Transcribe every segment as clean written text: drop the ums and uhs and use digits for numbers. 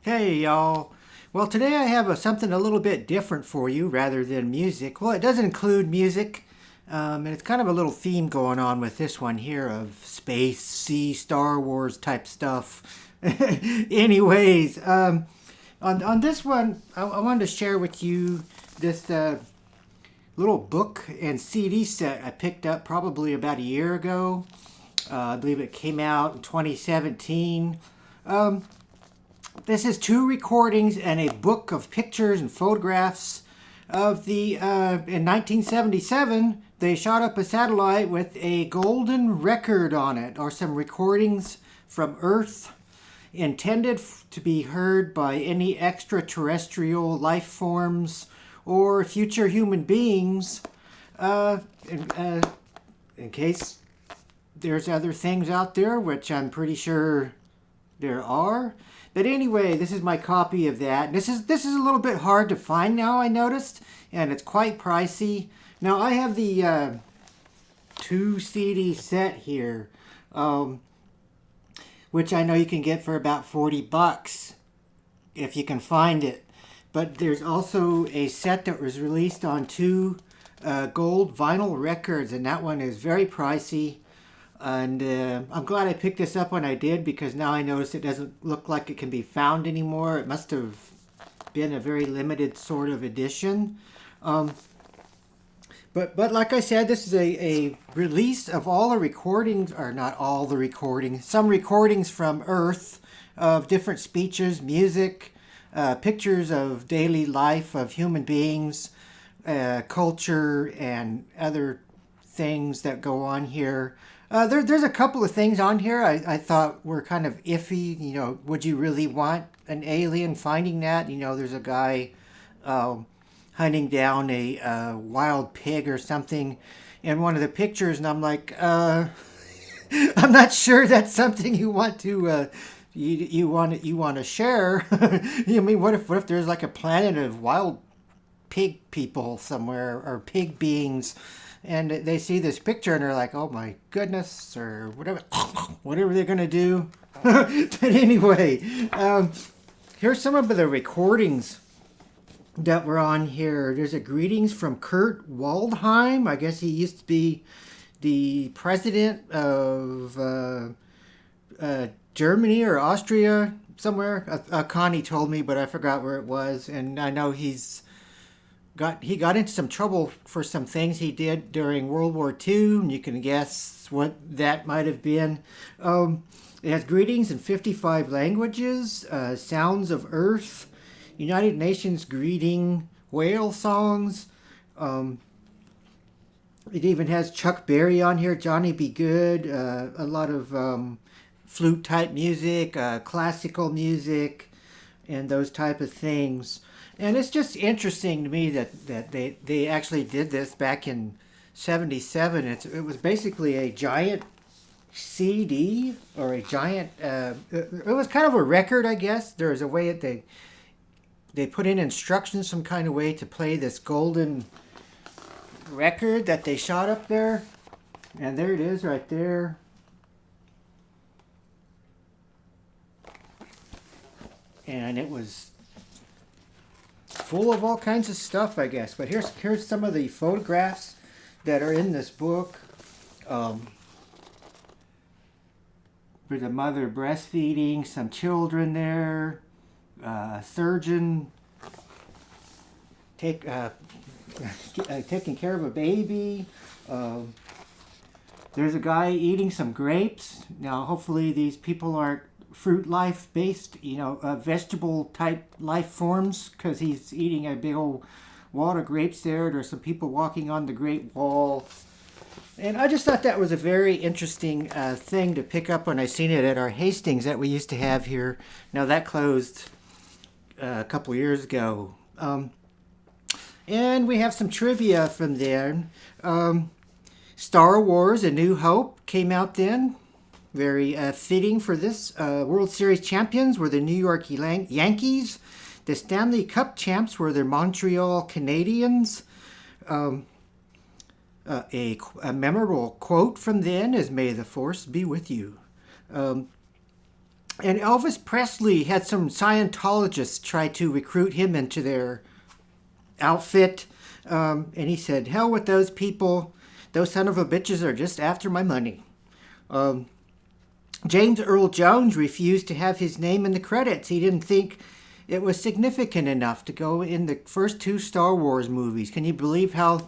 Hey y'all. Well, today I have something a little bit different for you rather than music. Well, it does include music, and it's kind of a little theme going on with this one here of space, sea, Star Wars type stuff. Anyways, on this one, I wanted to share with you this little book and CD set I picked up probably about a year ago. I believe it came out in 2017. This is two recordings and a book of pictures and photographs of in 1977, they shot up a satellite with a golden record on it, or some recordings from Earth intended to be heard by any extraterrestrial life forms or future human beings, uh, in, uh, in case there's other things out there, which I'm pretty sure there are. But anyway, this is my copy of that. This is a little bit hard to find now, I noticed, and it's quite pricey. Now I have the 2 CD set here, which I know you can get for about $40 if you can find it. But there's also a set that was released on two gold vinyl records, and that one is very pricey. And I'm glad I picked this up when I did, because now I notice it doesn't look like it can be found anymore. It must have been a very limited sort of edition. But like I said, this is a release of all the recordings, or not all the recordings, some recordings from Earth of different speeches, music, pictures of daily life of human beings, culture, and other things that go on here. There's a couple of things on here I thought were kind of iffy. You know, would you really want an alien finding that? You know, there's a guy hunting down a wild pig or something in one of the pictures, and I'm like, I'm not sure that's something you want to you want to share. I mean, what if there's like a planet of wild pig people somewhere, or pig beings? And they see this picture and they're like, "Oh my goodness," or whatever they're gonna do. But anyway, here's some of the recordings that were on here. There's a greetings from Kurt Waldheim. I guess he used to be the president of Germany or Austria somewhere. Connie told me, but I forgot where it was. And I know he got into some trouble for some things he did during World War II, and you can guess what that might have been. It has greetings in 55 languages, sounds of Earth, United Nations greeting, whale songs. It even has Chuck Berry on here, Johnny Be Good, a lot of flute type music, classical music, and those type of things. And it's just interesting to me that they actually did this back in 77. It was basically a giant CD, or a giant, it was kind of a record, I guess. There was a way that they put in instructions some kind of way to play this golden record that they shot up there. And there it is right there. And it was full of all kinds of stuff, I guess. But here's some of the photographs that are in this book. There's a mother breastfeeding some children there. Surgeon taking care of a baby. There's a guy eating some grapes. Now, hopefully these people aren't fruit life based, vegetable type life forms, because he's eating a big old wad of grapes there. There's some people walking on the Great Wall. And I just thought that was a very interesting thing to pick up when I seen it at our Hastings that we used to have here. Now that closed a couple years ago. And we have some trivia from there. Star Wars: A New Hope came out then. Very fitting for this. World Series champions were the New York Yankees. The Stanley Cup champs were the Montreal Canadiens. A memorable quote from then is, "May the Force be with you." And Elvis Presley had some Scientologists try to recruit him into their outfit. And he said, hell with those people. Those son of a bitches are just after my money. James Earl Jones refused to have his name in the credits. He didn't think it was significant enough to go in the first 2 Star Wars movies. Can you believe how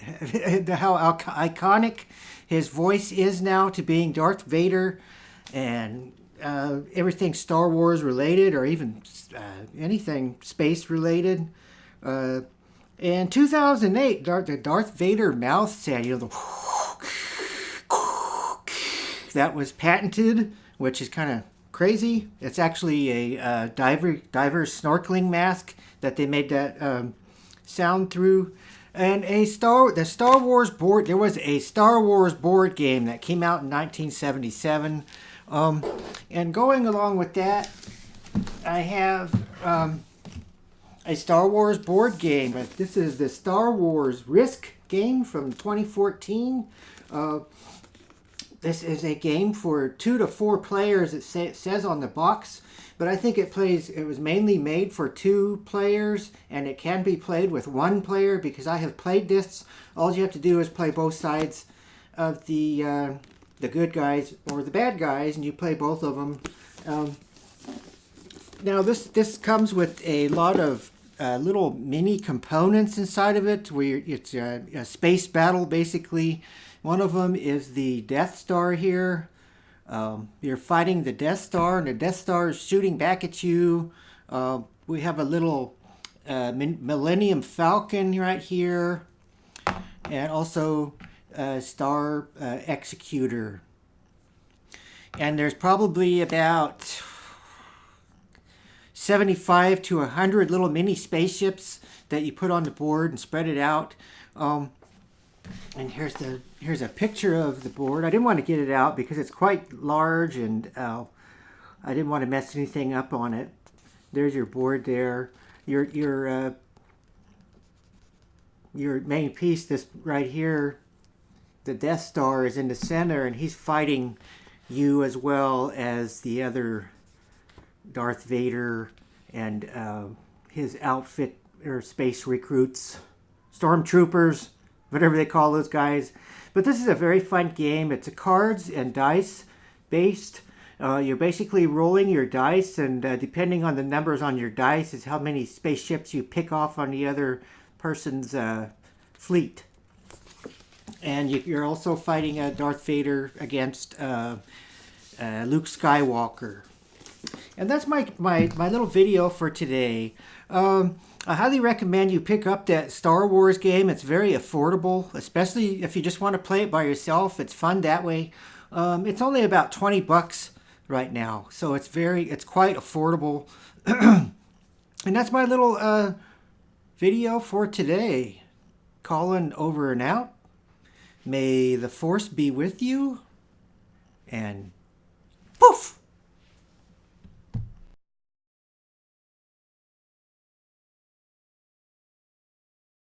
iconic his voice is now to being Darth Vader and everything Star Wars related, or even anything space related? In 2008, the Darth Vader mouth sound, that was patented, which is kind of crazy. It's actually a diver snorkeling mask that they made that sound through. And the Star Wars board. There was a Star Wars board game that came out in 1977. And going along with that, I have a Star Wars board game. This is the Star Wars Risk game from 2014. This is a game for 2 to 4 players, it says on the box. But I think it was mainly made for 2 players, and it can be played with 1 player because I have played this. All you have to do is play both sides of the good guys or the bad guys, and you play both of them. Now this comes with a lot of little mini components inside of it, where it's a space battle basically. One of them is the Death Star here. You're fighting the Death Star, and the Death Star is shooting back at you. We have a little Millennium Falcon right here, and also Star Executor. And there's probably about 75 to 100 little mini spaceships that you put on the board and spread it out. And here's a picture of the board. I didn't want to get it out because it's quite large, and I didn't want to mess anything up on it. There's your board there. Your main piece, this right here, the Death Star is in the center, and he's fighting you as well as the other Darth Vader and his outfit or space recruits, stormtroopers, whatever they call those guys. But this is a very fun game. It's a cards and dice based. You're basically rolling your dice, and depending on the numbers on your dice is how many spaceships you pick off on the other person's fleet. And you're also fighting Darth Vader against Luke Skywalker. And that's my little video for today. I highly recommend you pick up that Star Wars game. It's very affordable, especially if you just want to play it by yourself. It's fun that way. It's only about $20 right now, so it's quite affordable. And that's my little video for today. Colin over and out. May the Force be with you. And poof!